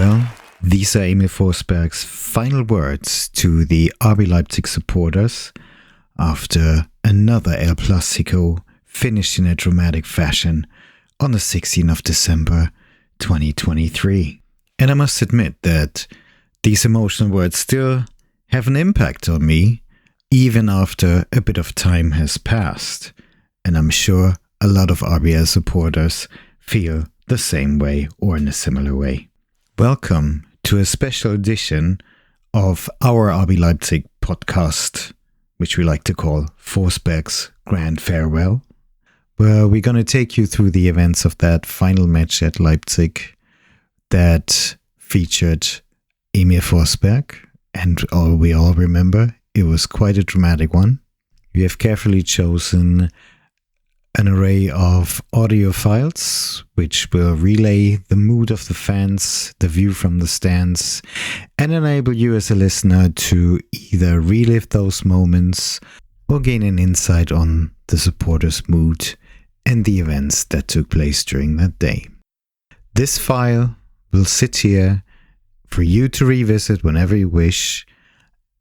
Well, these are Emil Forsberg's final words to the RB Leipzig supporters after another El Clasico finished in a dramatic fashion on the 16th of December 2023. And I must admit that these emotional words still have an impact on me, even after a bit of time has passed. And I'm sure a lot of RBL supporters feel the same way or in a similar way. Welcome to a special edition of our RB Leipzig podcast, which we like to call Forsberg's Grand Farewell, where we're going to take you through the events of that final match at Leipzig that featured Emil Forsberg, and we all remember it was quite a dramatic one. We have carefully chosen an array of audio files which will relay the mood of the fans, the view from the stands, and enable you as a listener to either relive those moments or gain an insight on the supporters' mood and the events that took place during that day. This file will sit here for you to revisit whenever you wish,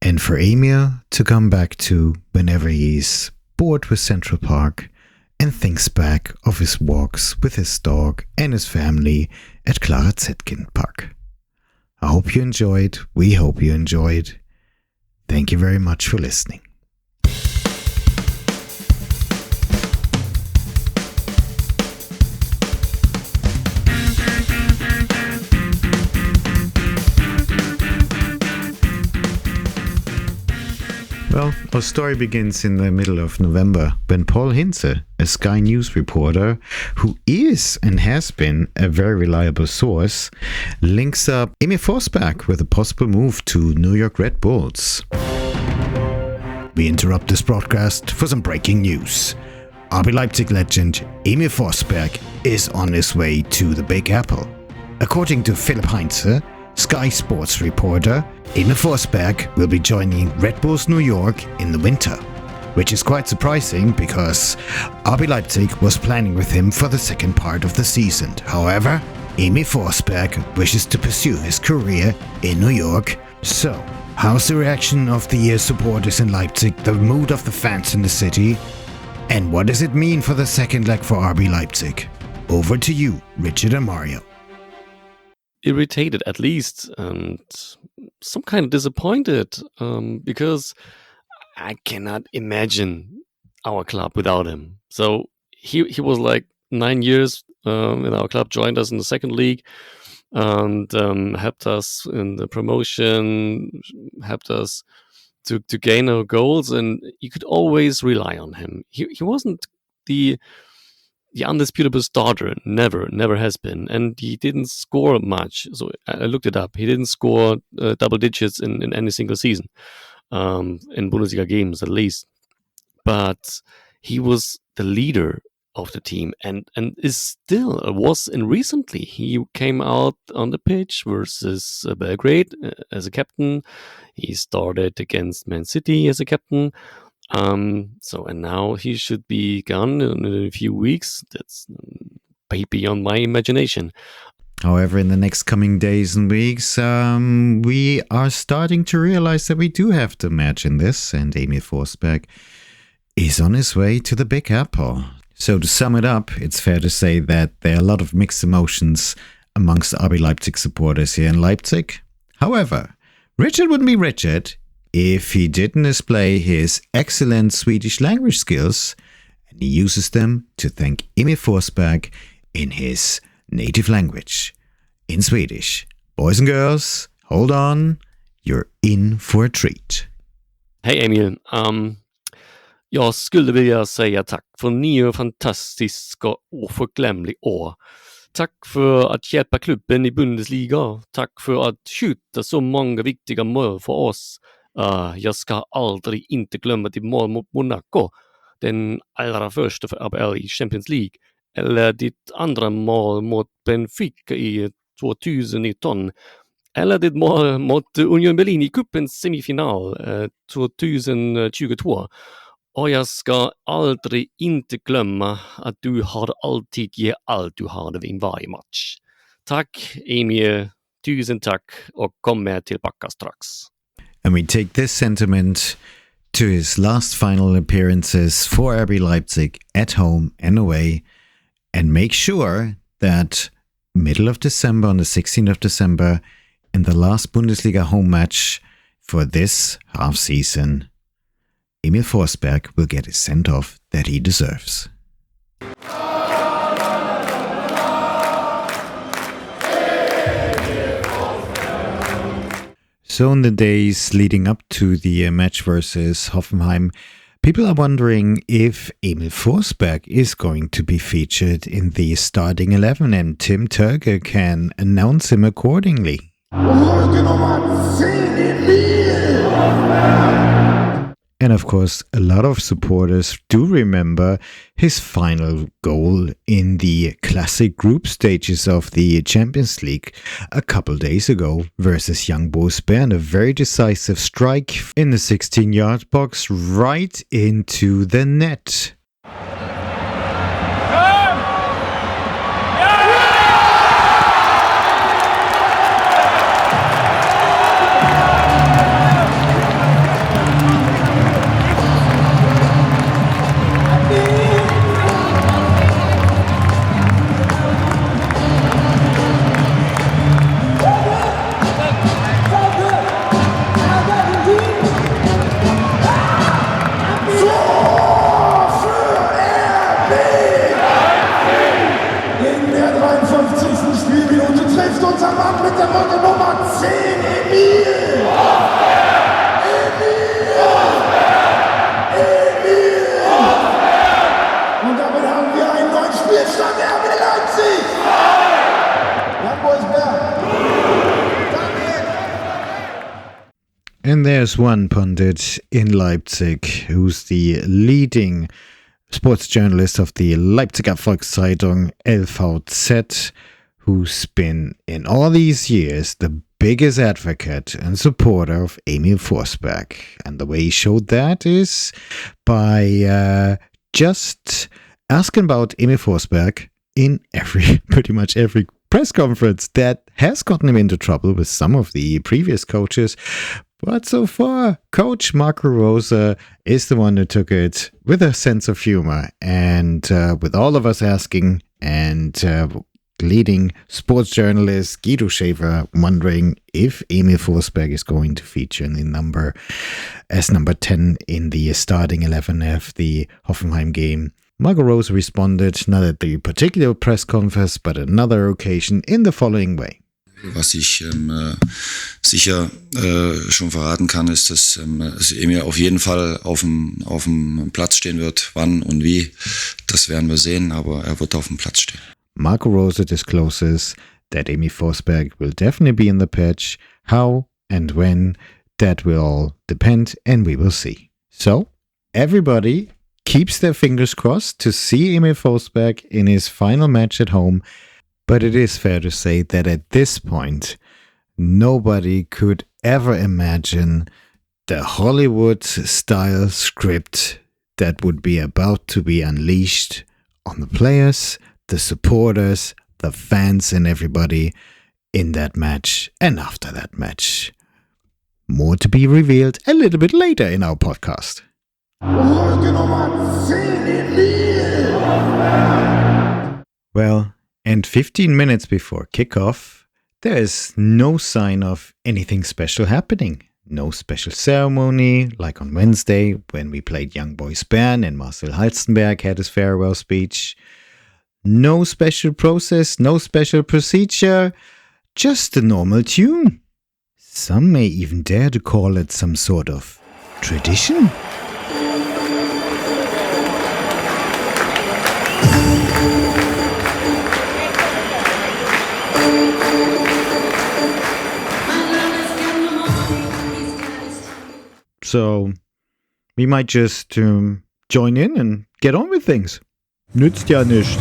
and for Emil to come back to whenever he's bored with Central Park and thinks back of his walks with his dog and his family at Clara Zetkin Park. I hope you enjoyed. We hope you enjoyed. Thank you very much for listening. Well, our story begins in the middle of November when Paul Hintze, a Sky News reporter who is and has been a very reliable source, links up Emil Forsberg with a possible move to New York Red Bulls. We interrupt this broadcast for some breaking news. RB Leipzig legend Emil Forsberg is on his way to the Big Apple. According to Philipp Heinze, Sky Sports reporter, Emil Forsberg will be joining Red Bulls New York in the winter, which is quite surprising because RB Leipzig was planning with him for the second part of the season. However, Emil Forsberg wishes to pursue his career in New York. So, how's the reaction of the supporters in Leipzig, the mood of the fans in the city, and what does it mean for the second leg for RB Leipzig? Over to you, Richard and Mario. Irritated at least, and some kind of disappointed, because I cannot imagine our club without him. So he was like 9 years in our club, joined us in the second league, and helped us in the promotion, helped us to gain our goals, and you could always rely on him. He wasn't the undisputable starter, never has been, and he didn't score much. So I looked it up. He didn't score double digits in any single season, in Bundesliga games at least. But he was the leader of the team, and was recently. He came out on the pitch versus Belgrade as a captain. He started against Man City as a captain. And now he should be gone in a few weeks. That's beyond my imagination. However, in the next coming days and weeks, we are starting to realize that we do have to match in this, and Emil Forsberg is on his way to the Big Apple. So to sum it up, it's fair to say that there are a lot of mixed emotions amongst RB Leipzig supporters here in Leipzig. However, Richard wouldn't be Richard if he didn't display his excellent Swedish language skills, and he uses them to thank Emil Forsberg in his native language, in Swedish. Boys and girls, hold on, you're in for a treat. Hej Emil, jag skulle vilja säga tack för 9 fantastiska och förglömliga år. Tack för att hjälpa klubben i Bundesliga. Tack för att skjuta så många viktiga mål för oss. Jag ska aldrig inte glömma ditt mål mot Monaco, den allra första för ABL i Champions League, eller ditt andra mål mot Benfica i 2019, eller ditt mål mot Union Berlin i cupens semifinal 2022. Och jag ska aldrig inte glömma att du har alltid ger allt du har i varje match. Tack Emil, tusen tack och kom med tillbaka strax. And we take this sentiment to his last final appearances for RB Leipzig at home and away, and make sure that middle of December, on the 16th of December, in the last Bundesliga home match for this half season, Emil Forsberg will get his send-off that he deserves. So in the days leading up to the match versus Hoffenheim, people are wondering if Emil Forsberg is going to be featured in the starting 11, and Tim Turge can announce him accordingly. And of course, a lot of supporters do remember his final goal in the classic group stages of the Champions League a couple days ago versus Young Boys Bern, a very decisive strike in the 16-yard box right into the net. Unser Mann mit der Rücke Nummer 10, Emil! Emil! Und damit haben wir einen neuen Spielstand der RB Leipzig! Young Boys Bern! And there's one pundit in Leipzig who's the leading sports journalist of the Leipziger Volkszeitung LVZ, who's been, in all these years, the biggest advocate and supporter of Emil Forsberg. And the way he showed that is by just asking about Emil Forsberg in pretty much every press conference that has gotten him into trouble with some of the previous coaches. But so far, Coach Marco Rose is the one who took it with a sense of humor. And with all of us asking, and leading sports journalist Guido Schäfer wondering if Emil Forsberg is going to feature in the number 10 in the starting 11 of the Hoffenheim game, Marco Rose responded not at the particular press conference, but another occasion in the following way. Was ich sicher schon verraten kann, ist, dass Emil auf jeden Fall auf dem Platz stehen wird. Wann und wie, das werden wir sehen, aber er wird auf dem Platz stehen. Marco Rose discloses that Emil Forsberg will definitely be in the pitch. How and when, that will all depend, and we will see. So, everybody keeps their fingers crossed to see Emil Forsberg in his final match at home. But it is fair to say that at this point, nobody could ever imagine the Hollywood-style script that would be about to be unleashed on the players, the supporters, the fans, and everybody in that match and after that match. More to be revealed a little bit later in our podcast. Well, and 15 minutes before kickoff, there is no sign of anything special happening. No special ceremony, like on Wednesday when we played Young Boys Bern and Marcel Halstenberg had his farewell speech. No special process, no special procedure, just a normal tune. Some may even dare to call it some sort of tradition. So we might just join in and get on with things. Nützt ja nicht.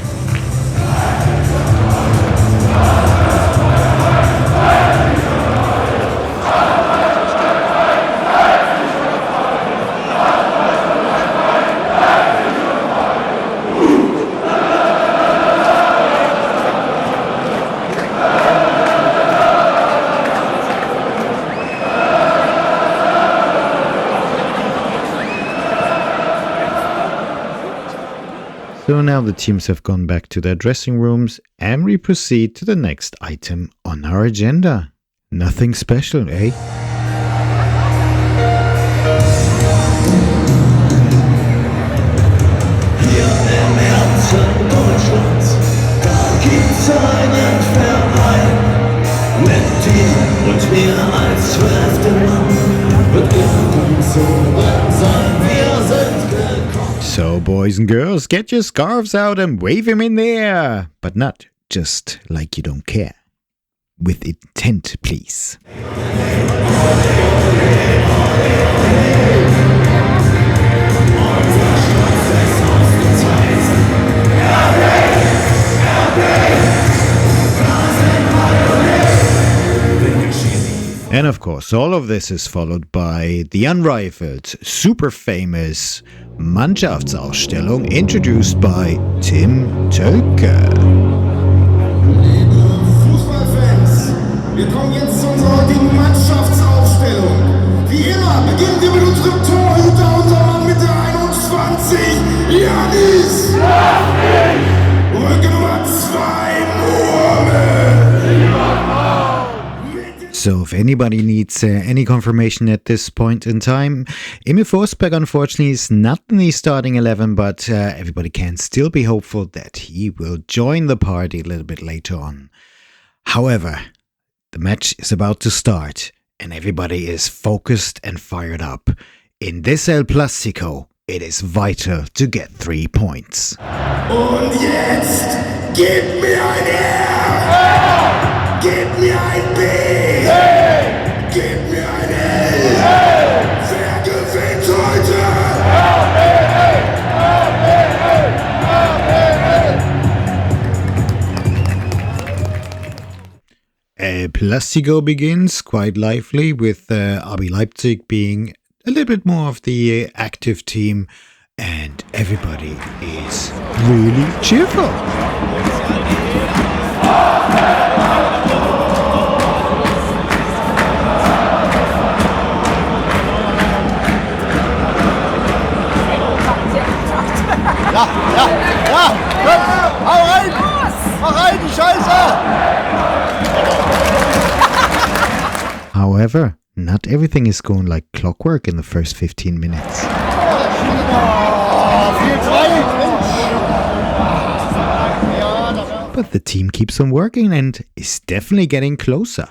So now the teams have gone back to their dressing rooms and we proceed to the next item on our agenda. Nothing special, eh? Hier im Herzen Deutschlands, da gibt's einen Verein. Mit dir und mir als 12. Mann wird irgendwann so weit sein. Wir sind gekommen. So, boys and girls, get your scarves out and wave them in the air. But not just like you don't care. With intent, please. And of course, all of this is followed by the unrivaled, super famous Mannschaftsausstellung introduced by Tim Tölke. Liebe Fußballfans, wir kommen jetzt zu unserer heutigen Mannschaftsaufstellung. Wie immer beginnen wir mit unserem Torhüter, unser Mann mit der 21, Janis. Rücke Nummer 2, Mohamed. So if anybody needs any confirmation at this point in time, Emil Forsberg unfortunately is not in the starting 11, but everybody can still be hopeful that he will join the party a little bit later on. However, the match is about to start and everybody is focused and fired up. In this El Clasico, it is vital to get 3 points. Und jetzt, gib mir ein R! Gib mir ein B! Gib mir ein L! Wer gewinnt heute? El Clasico begins quite lively with RB Leipzig being a little bit more of the active team and everybody is really cheerful. Hau rein! Mach rein, die Scheiße! However, not everything is going like clockwork in the first 15 minutes. But the team keeps on working and is definitely getting closer.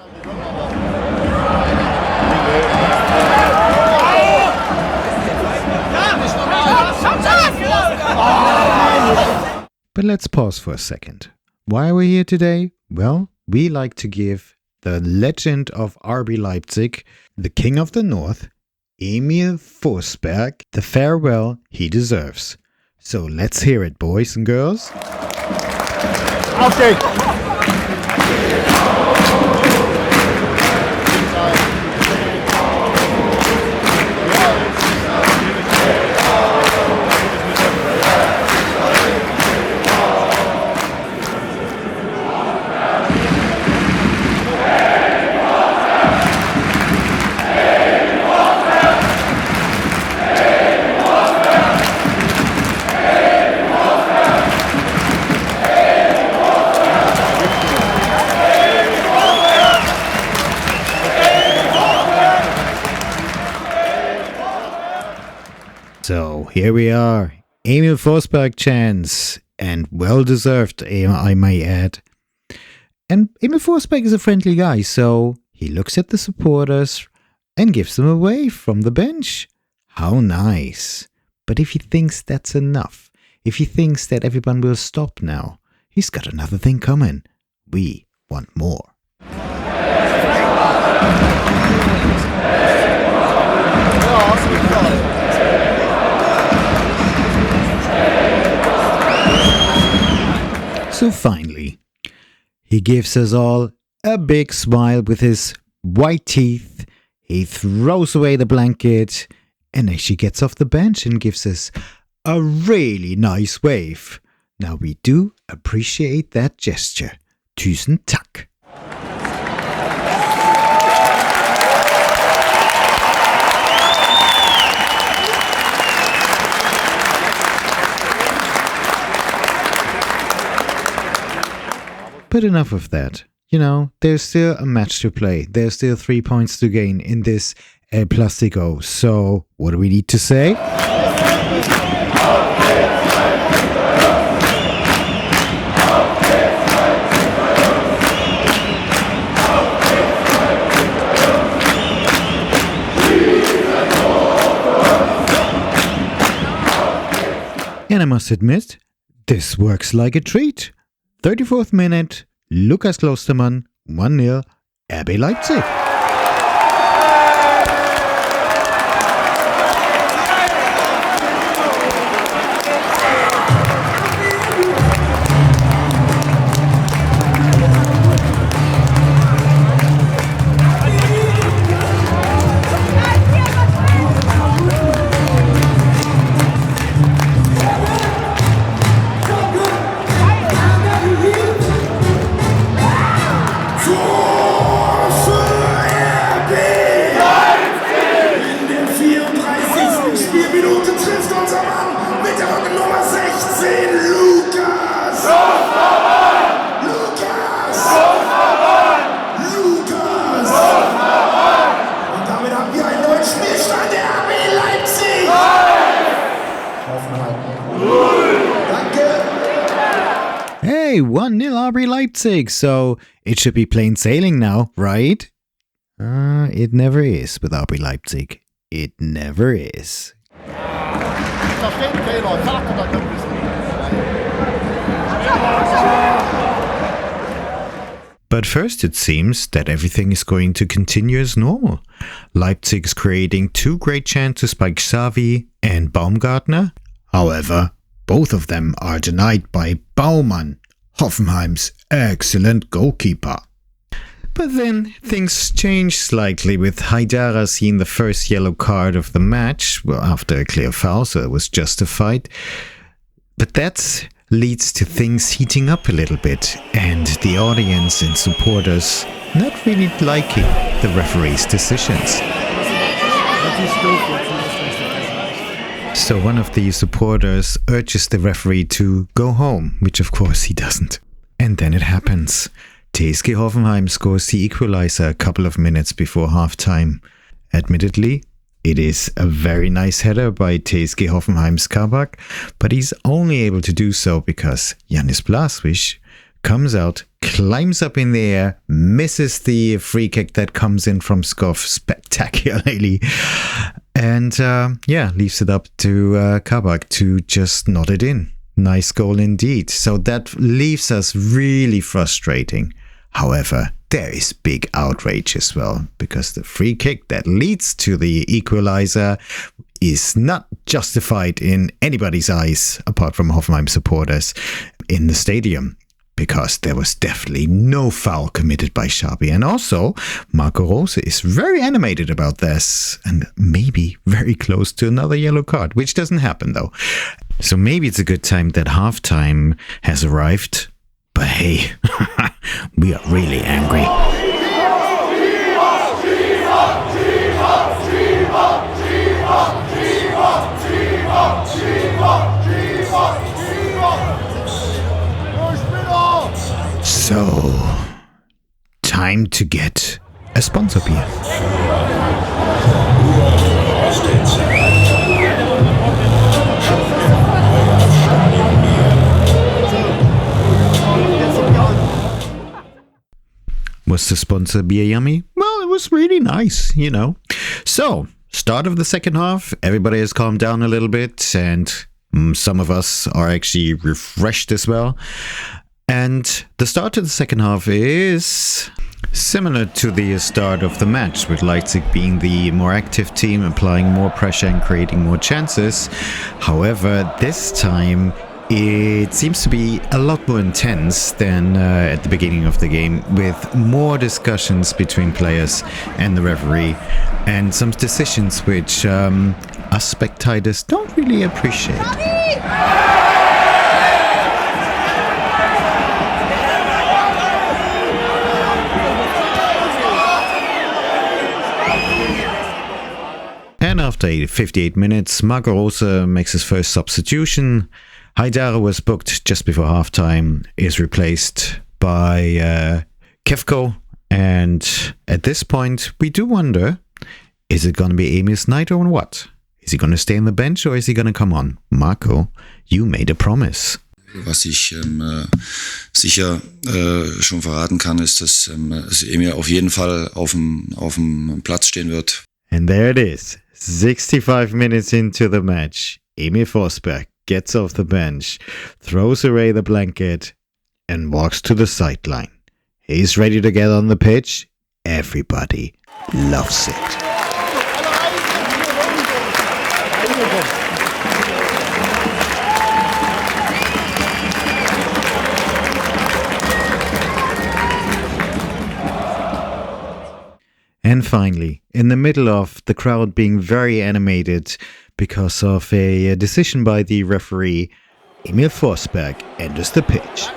But let's pause for a second. Why are we here today? Well, we like to give the legend of RB Leipzig, the king of the north, Emil Forsberg, the farewell he deserves. So let's hear it, boys and girls. Okay. So here we are, Emil Forsberg chants, and well deserved, I may add. And Emil Forsberg is a friendly guy, so he looks at the supporters and gives them away from the bench. How nice. But if he thinks that's enough, if he thinks that everyone will stop now, he's got another thing coming. We want more. So finally, he gives us all a big smile with his white teeth. He throws away the blanket and actually gets off the bench and gives us a really nice wave. Now we do appreciate that gesture. Tusen tack. But enough of that. There's still a match to play. There's still 3 points to gain in this El Plástico. So, what do we need to say? And I must admit, this works like a treat. 34th minute, Lukas Klostermann, 1-0, RB Leipzig. Hey, 1-0 RB Leipzig, so it should be plain sailing now, right? It never is with RB Leipzig. It never is. But first it seems that everything is going to continue as normal. Leipzig is creating 2 great chances by Xavi and Baumgartner. However, both of them are denied by Baumann, Hoffenheim's excellent goalkeeper. But then things change slightly with Haidara seeing the first yellow card of the match, well, after a clear foul, so it was justified. But that leads to things heating up a little bit, and the audience and supporters not really liking the referee's decisions. So one of the supporters urges the referee to go home, which of course he doesn't. And then it happens. TSG Hoffenheim scores the equalizer a couple of minutes before halftime. Admittedly, it is a very nice header by TSG Hoffenheim's Kabak, but he's only able to do so because Janis Blaswich comes out, climbs up in the air, misses the free kick that comes in from Skov spectacularly, and leaves it up to Kabak to just knot it in. Nice goal indeed. So that leaves us really frustrating. However, there is big outrage as well, because the free kick that leads to the equalizer is not justified in anybody's eyes, apart from Hoffenheim supporters in the stadium, because there was definitely no foul committed by Xabi. And also, Marco Rose is very animated about this, and maybe very close to another yellow card, which doesn't happen though. So maybe it's a good time that halftime has arrived. But hey, we are really angry. So, time to get a sponsor beer. Was the sponsor beer yummy? Well, it was really nice, you know. So, start of the second half, everybody has calmed down a little bit, and some of us are actually refreshed as well. And the start of the second half is similar to the start of the match, with Leipzig being the more active team, applying more pressure and creating more chances. However, this time it seems to be a lot more intense than at the beginning of the game, with more discussions between players and the referee, and some decisions which us spectators don't really appreciate. And after 58 minutes, Marco Rose makes his first substitution. Haidara was booked just before halftime, is replaced by Kevko. And at this point, we do wonder, is it going to be Emil's night or what? Is he going to stay on the bench or is he going to come on? Marco, you made a promise. Was ich sicher schon verraten kann, ist, dass Emil auf jeden Fall auf dem Platz stehen wird. And there it is. 65 minutes into the match. Emil Forsberg gets off the bench, throws away the blanket, and walks to the sideline. He's ready to get on the pitch. Everybody loves it. And finally, in the middle of the crowd being very animated because of a decision by the referee, Emil Forsberg enters the pitch.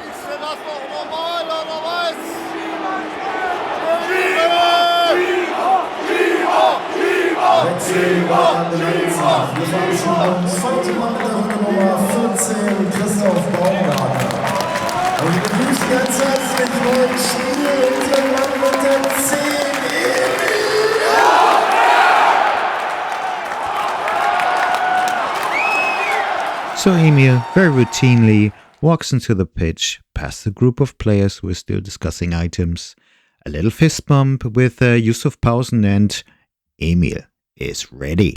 Zweite Mann der Nummer 14, Christoph Baumgartner. Und ich begrüße ganz herzlich neuen Spieler, Mann mit der 10, So Emil very routinely walks into the pitch, past a group of players who are still discussing items, a little fist bump with Yusuf Pausen, and Emil is ready.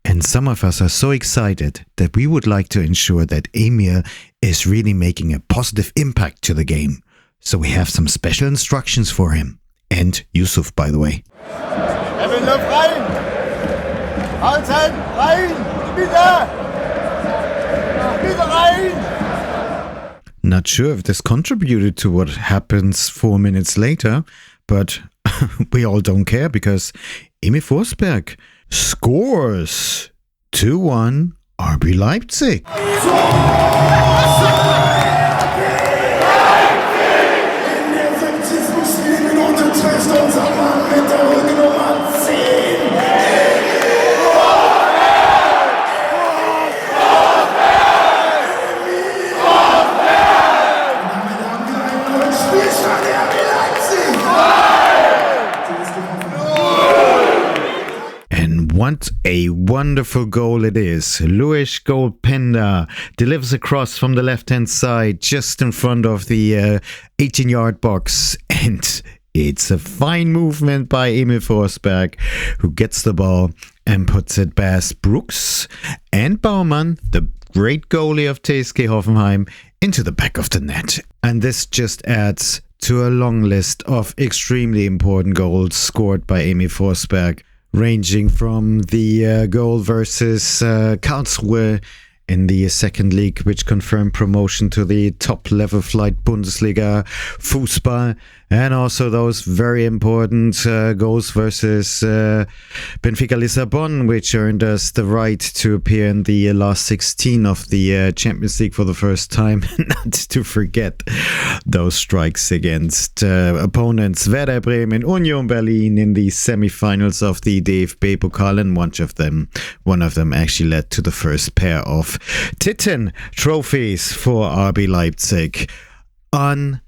And some of us are so excited that we would like to ensure that Emil is really making a positive impact to the game. So we have some special instructions for him. And Yusuf, by the way. Emil, lauf rein! Halten! Rein! Bitte! Bitte rein! Not sure if this contributed to what happens 4 minutes later, but we all don't care because Emil Forsberg scores 2-1 RB Leipzig. in der 70. Spielminute trifft unser Mann mit der Rücknummer 10. Damit haben wir einen neuen Spielstand der RB Leipzig. And what a wonderful goal it is. Luis Goalpenda delivers a cross from the left-hand side just in front of the 18-yard box. And it's a fine movement by Emil Forsberg, who gets the ball and puts it past Brooks and Baumann, the great goalie of TSG Hoffenheim, into the back of the net. And this just adds to a long list of extremely important goals scored by Emil Forsberg, ranging from the goal versus Karlsruhe in the second league, which confirmed promotion to the top-level flight Bundesliga Fußball, and also those very important goals versus Benfica Lissabon, which earned us the right to appear in the last 16 of the Champions League for the first time. Not to forget those strikes against opponents Werder Bremen, Union Berlin in the semi-finals of the DFB Pokal, and one of them actually led to the first pair of Titten trophies for RB Leipzig. Unbelievable.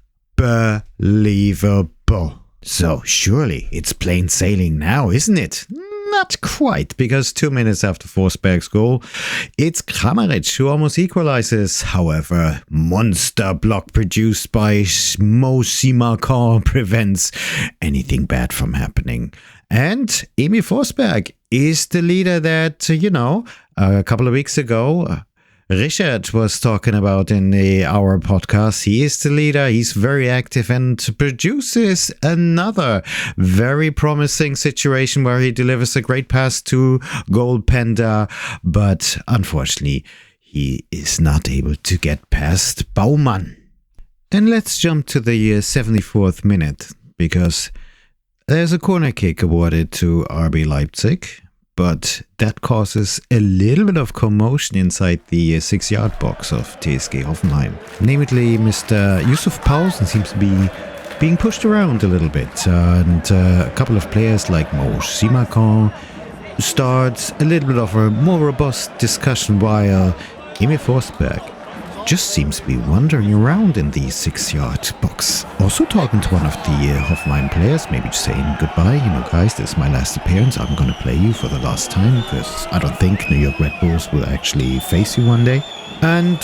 So surely it's plain sailing now, isn't it? Not quite, because 2 minutes after Forsberg's goal, it's Kramaric who almost equalizes. However, monster block produced by Mo Simakan prevents anything bad from happening. And Emil Forsberg is the leader that, a couple of weeks ago, Richard was talking about in our podcast. He is the leader. He's very active and produces another very promising situation where he delivers a great pass to Goalpanda. But unfortunately, he is not able to get past Baumann. And let's jump to the 74th minute, because there's a corner kick awarded to RB Leipzig but that causes a little bit of commotion inside the 6-yard box of TSG Hoffenheim. Namely, Mr. Yusuf Paulsen seems to be being pushed around a little bit, and a couple of players like Mo Simakan starts a little bit of a more robust discussion, while Emil Forsberg just seems to be wandering around in the 6-yard box. Also talking to one of the Hoffenheim players, maybe just saying goodbye. Guys, this is my last appearance. I'm going to play you for the last time because I don't think New York Red Bulls will actually face you one day. And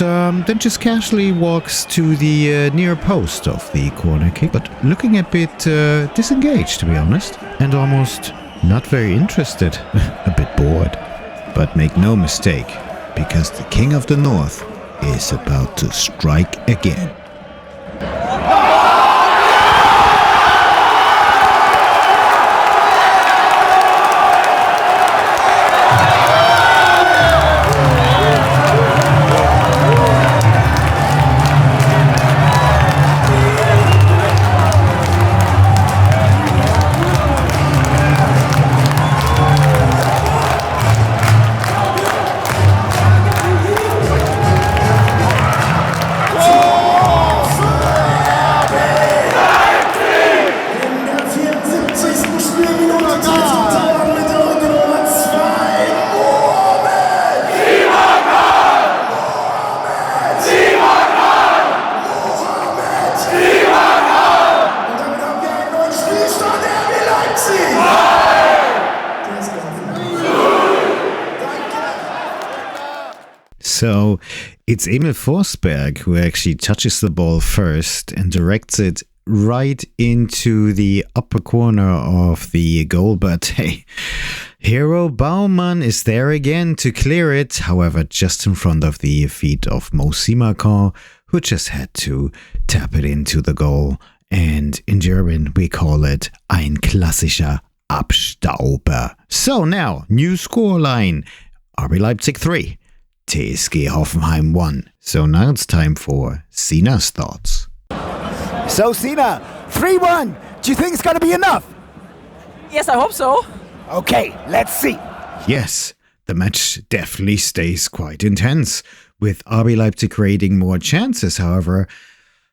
then just casually walks to the near post of the corner kick, but looking a bit disengaged, to be honest, and almost not very interested, a bit bored. But make no mistake, because the King of the North is about to strike again. So it's Emil Forsberg who actually touches the ball first and directs it right into the upper corner of the goal. But hey, Hero Baumann is there again to clear it. However, just in front of the feet of Mo Simakan, who just had to tap it into the goal. And in German, we call it ein klassischer Abstauber. So now, new scoreline. RB Leipzig 3. TSG Hoffenheim 1. So now it's time for Sina's thoughts. So, Sina, 3-1. Do you think it's going to be enough? Yes, I hope so. Okay, let's see. Yes, the match definitely stays quite intense, with RB Leipzig creating more chances, however,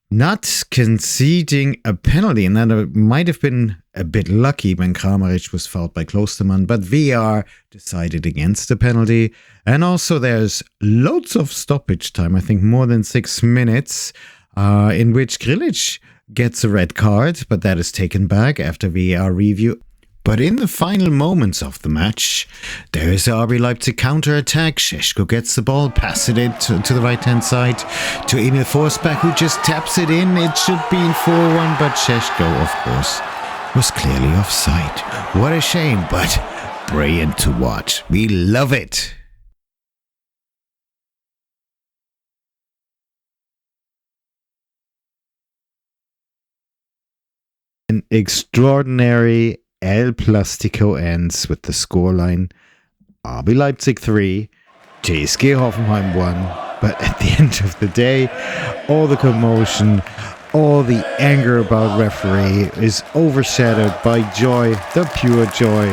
not conceding a penalty. And that might have been a bit lucky when Kramaric was fouled by Klostermann, but VR decided against the penalty. And also there's loads of stoppage time, I think more than 6 minutes, in which Grilic gets a red card, but that is taken back after VR review. But in the final moments of the match, there is a RB Leipzig counter-attack. Šeško gets the ball, passes it to the right-hand side to Emil Forsberg, who just taps it in. It should be in 4-1, but Šeško, of course, was clearly offside. What a shame, but brilliant to watch. We love it. An extraordinary El Plastico ends with the scoreline RB Leipzig 3, TSG Hoffenheim 1. But at the end of the day, all the commotion, all the anger about referee is overshadowed by joy, the pure joy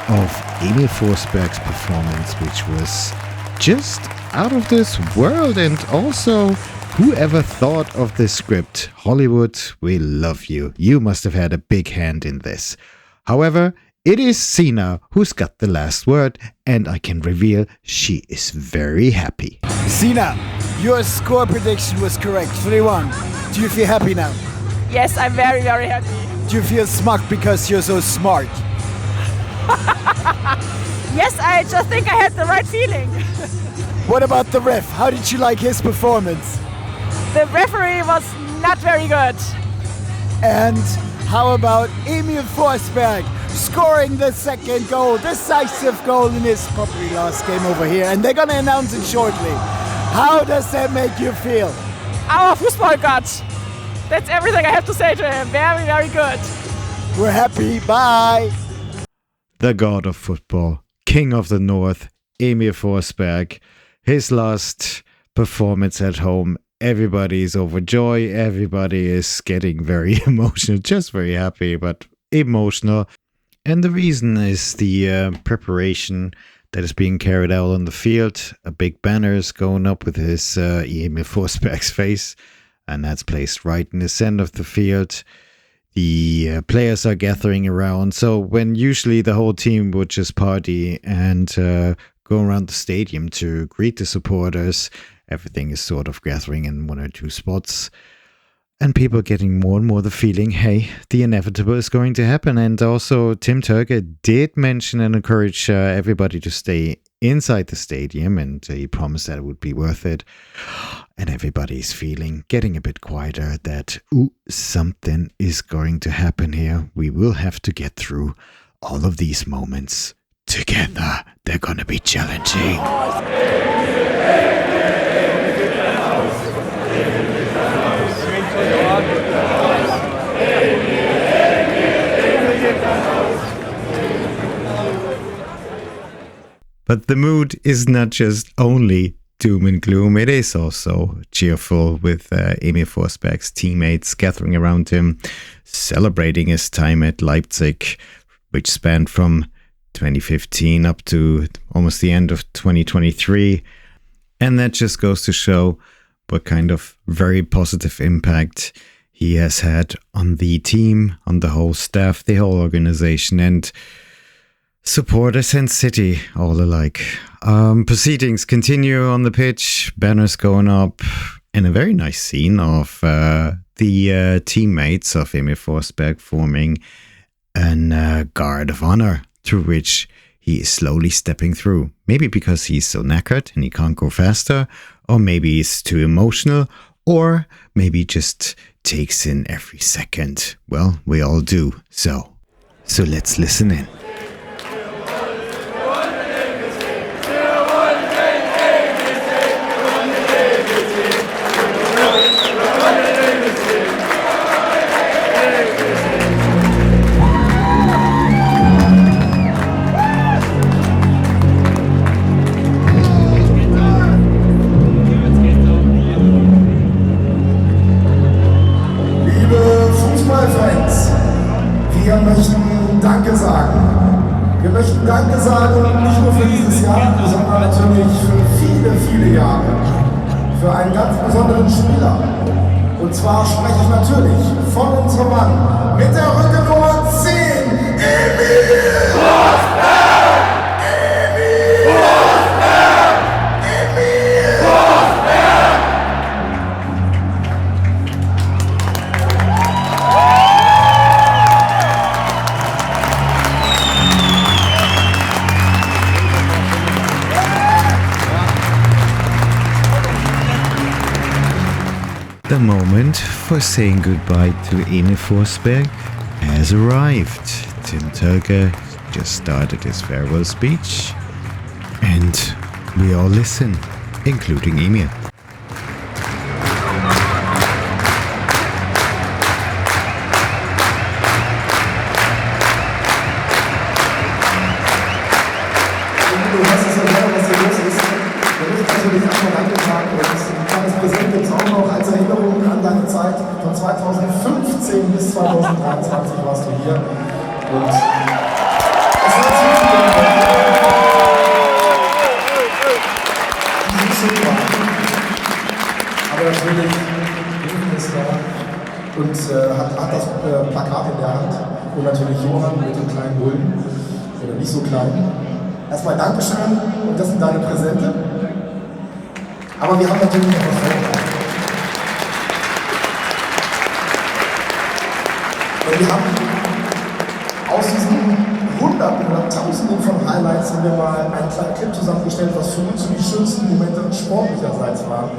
of Emil Forsberg's performance, which was just out of this world. And also, whoever thought of this script? Hollywood, we love you. You must have had a big hand in this. However, it is Sina who's got the last word, and I can reveal she is very happy. Sina, your score prediction was correct, 3-1. Do you feel happy now? Yes, I'm very, very happy. Do you feel smug because you're so smart? Yes, I just think I had the right feeling. What about the ref? How did you like his performance? The referee was not very good. And how about Emil Forsberg scoring the second goal, decisive goal in his probably last game over here, and they're gonna announce it shortly. How does that make you feel? Our Fußballgott. That's everything I have to say to him. Very, very good. We're happy. Bye. The god of football, King of the North, Emil Forsberg. His last performance at home. Everybody is overjoyed. Everybody is getting very emotional, just very happy, but emotional. And the reason is the preparation that is being carried out on the field. A big banner is going up with his Emil Forsberg's face, and that's placed right in the center of the field. The players are gathering around. So when usually the whole team would just party and go around the stadium to greet the supporters, everything is sort of gathering in one or two spots. And people are getting more and more the feeling, hey, the inevitable is going to happen. And also Tim Turke did mention and encourage everybody to stay inside the stadium, and he promised that it would be worth it. And everybody's getting a bit quieter, that, something is going to happen here. We will have to get through all of these moments together. They're going to be challenging. But the mood is not just only doom and gloom, it is also cheerful, with Emil Forsberg's teammates gathering around him, celebrating his time at Leipzig, which spanned from 2015 up to almost the end of 2023. And that just goes to show what kind of very positive impact he has had on the team, on the whole staff, the whole organization, and supporters and city all alike. Proceedings continue on the pitch, banners going up, and a very nice scene of the teammates of Emil Forsberg forming a guard of honor through which he is slowly stepping through. Maybe because he's so knackered and he can't go faster, or maybe he's too emotional, or maybe just takes in every second. Well, we all do. So let's listen in. Wir möchten Danke sagen. Wir möchten Danke sagen, nicht nur für dieses Jahr, sondern natürlich für viele, viele Jahre. Für einen ganz besonderen Spieler. Und zwar spreche ich natürlich von unserem Mann mit der Rückennummer 10, Emil Forsberg! Emil Forsberg! Emil Forsberg! The moment for saying goodbye to Emil Forsberg has arrived. Tim Turke just started his farewell speech, and we all listen, including Emil. Du weißt es ja selber, was hier los ist. Wir müssen natürlich erstmal Danke sagen. Und ein kleines Präsent gibt es auch noch als Erinnerung an deine Zeit. Von 2015 bis 2023 warst du hier. Und es war zu viel. Die sind super. Aber natürlich, Emil ist da und hat das Plakat in der Hand. Und natürlich Johann mit dem kleinen Bullen. Oder nicht so klein. Erstmal Dankeschön und das sind deine Präsente. Aber wir haben natürlich noch was vorbereitet. Und wir haben aus diesen Hunderten oder Tausenden von Highlights haben wir mal einen kleinen Clip zusammengestellt, was für uns die schönsten Momente sportlicherseits waren,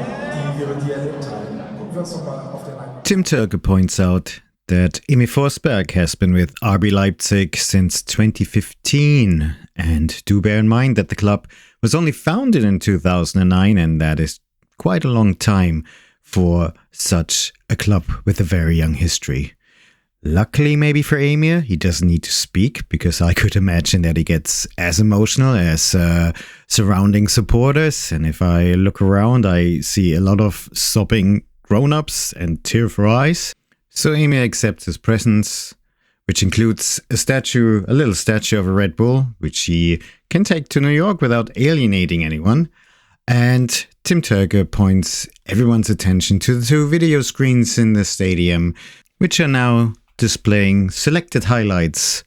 die wir mit dir erlebt haben. Gucken wir uns doch mal auf den einen. Tim Turke points out that Emil Forsberg has been with RB Leipzig since 2015, and do bear in mind that the club was only founded in 2009, and that is quite a long time for such a club with a very young history. Luckily, maybe for Emil, he doesn't need to speak, because I could imagine that he gets as emotional as surrounding supporters, and if I look around, I see a lot of sobbing grown-ups and tearful eyes. So Emil accepts his presence which includes a little statue of a Red Bull, which he can take to New York without alienating anyone. And Tim Turke points everyone's attention to the 2 video screens in the stadium, which are now displaying selected highlights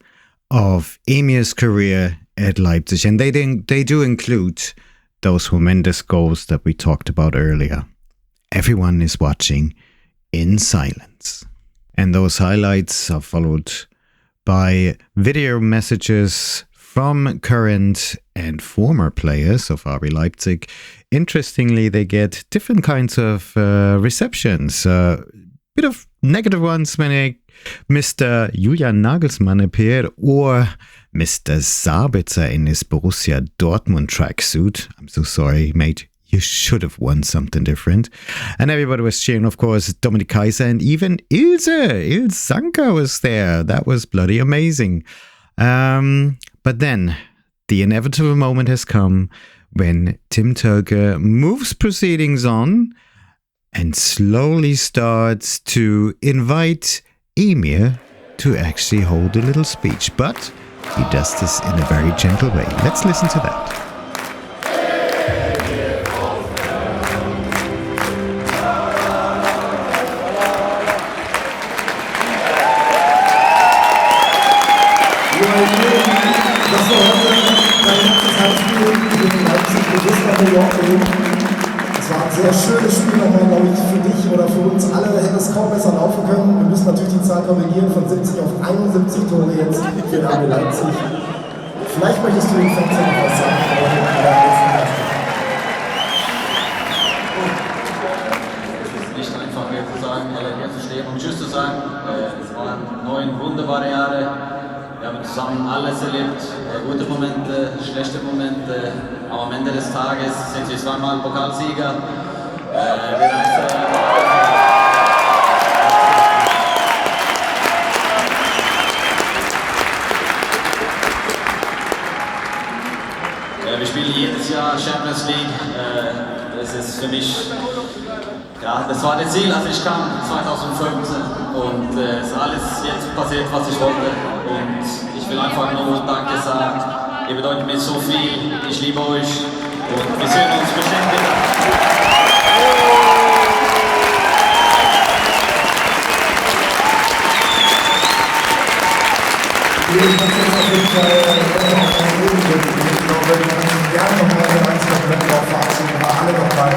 of Emir's career at Leipzig. And they do include those horrendous goals that we talked about earlier. Everyone is watching in silence. And those highlights are followed by video messages from current and former players of RB Leipzig. Interestingly, they get different kinds of receptions. Bit of negative ones when Mr. Julian Nagelsmann appeared, or Mr. Sabitzer in his Borussia Dortmund tracksuit. I'm so sorry, mate. You should have won something different. And everybody was cheering, of course, Dominik Kaiser, and even Ilse Sanka was there. That was bloody amazing. But then the inevitable moment has come when Tim Turke moves proceedings on and slowly starts to invite Emil to actually hold a little speech. But he does this in a very gentle way. Let's listen to that. Das war heute mein letztes Heimspiel gegen Leipzig. Du bist nach New York gehen. Es war ein sehr schönes Spiel nochmal, glaube ich, für dich oder für uns alle. Hätte es kaum besser laufen können. Wir müssen natürlich die Zahl korrigieren von 70 auf 71 Tore jetzt für RB Leipzig. Vielleicht möchtest du den Fans noch was sagen. Es ist nicht einfach hier zu sagen, hier zu stehen und Tschüss zu sagen. Es waren 9 wunderbare Jahre. Wir haben zusammen alles erlebt, gute Momente, schlechte Momente, aber am Ende des Tages sind wir zweimal Pokalsieger. Wir spielen jedes Jahr Champions League. Das ist für mich, ja, das war das Ziel, als ich kam 2015 und es ist alles jetzt passiert, was ich wollte. Und ich will einfach nur Danke sagen. Ihr bedeutet mir so viel. Ich liebe euch und wir sehen uns bestimmt wieder. Ich glaube, wir können gerne nochmal ein Kompliment drauf verabschieden, aber alle nochmal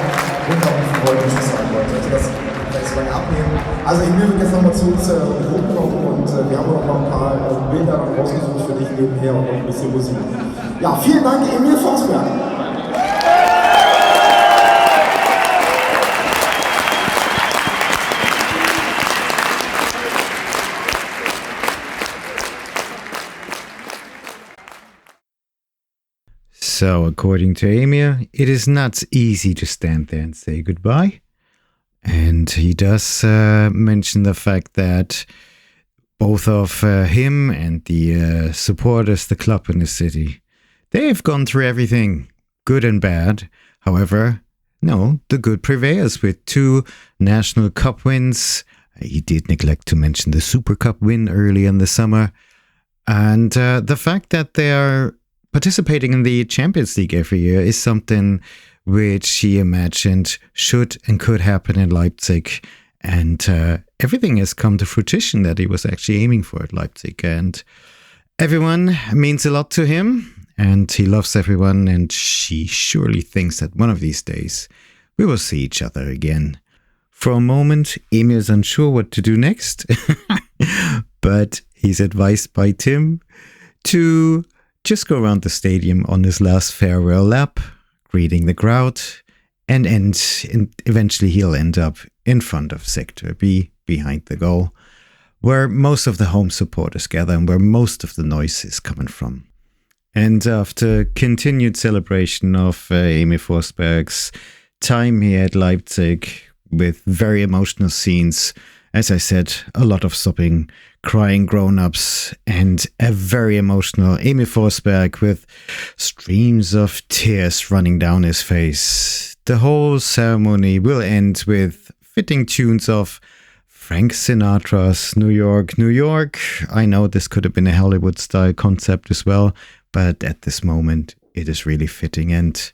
runterrufen wollten, was ich sagen wollte. Also das kann ich so lange abnehmen. Also Emil wird jetzt nochmal zu uns hochkommen und wir haben noch mal ein paar Bilder noch rausgesucht für dich nebenher und noch ein bisschen Musik. Ja, vielen Dank, Emil Forsberg. So, according to Emil, it is not easy to stand there and say goodbye. And he does mention the fact that both of him and the supporters, the club in the city, they've gone through everything, good and bad. However, no, the good prevails with 2 national cup wins. He did neglect to mention the Super Cup win early in the summer. And the fact that they are participating in the Champions League every year is something which he imagined should and could happen in Leipzig. And everything has come to fruition that he was actually aiming for at Leipzig. And everyone means a lot to him. And he loves everyone. And she surely thinks that one of these days we will see each other again. For a moment, Emil is unsure what to do next. But he's advised by Tim to just go around the stadium on his last farewell lap, greeting the crowd, and eventually he'll end up in front of Sector B, behind the goal, where most of the home supporters gather and where most of the noise is coming from. And after continued celebration of Emil Forsberg's time here at Leipzig, with very emotional scenes, as I said, a lot of sobbing, crying grown-ups, and a very emotional Emil Forsberg with streams of tears running down his face. The whole ceremony will end with fitting tunes of Frank Sinatra's New York, New York. I know this could have been a Hollywood-style concept as well, but at this moment, it is really fitting. And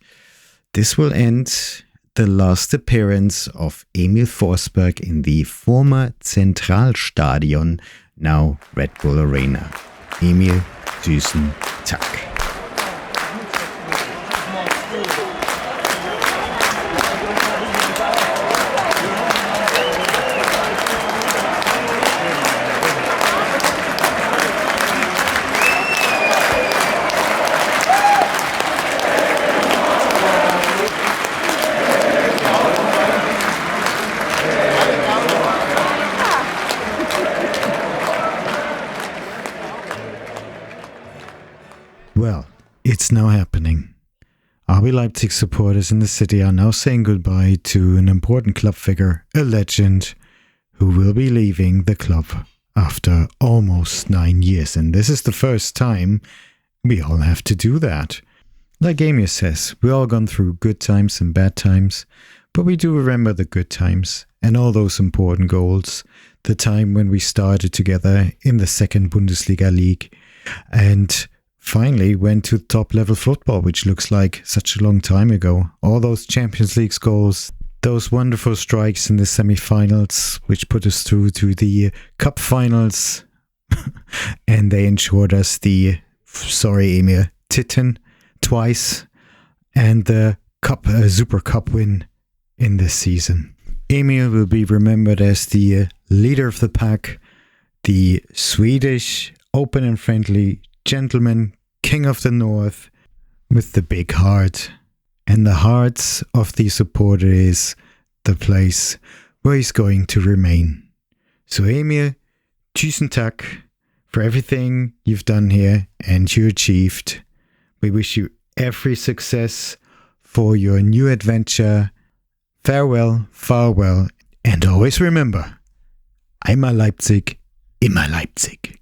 this will end the last appearance of Emil Forsberg in the former Zentralstadion, now Red Bull Arena. Emil, tusen Takk. Well, it's now happening. RB Leipzig supporters in the city are now saying goodbye to an important club figure, a legend, who will be leaving the club after almost 9 years. And this is the first time we all have to do that. Like Emil says, we've all gone through good times and bad times, but we do remember the good times and all those important goals. The time when we started together in the second Bundesliga league and finally went to top level football, which looks like such a long time ago. All those Champions League goals, those wonderful strikes in the semi-finals, which put us through to the cup finals. And they ensured us the, sorry Emil, Titan twice and the cup, Super Cup win in this season. Emil will be remembered as the leader of the pack, the Swedish open and friendly gentleman, King of the North, with the big heart. And the hearts of the supporter is the place where he's going to remain. So Emil, tusen Takk for everything you've done here and you achieved. We wish you every success for your new adventure. Farewell, farewell, and always remember, einmal Leipzig, immer Leipzig.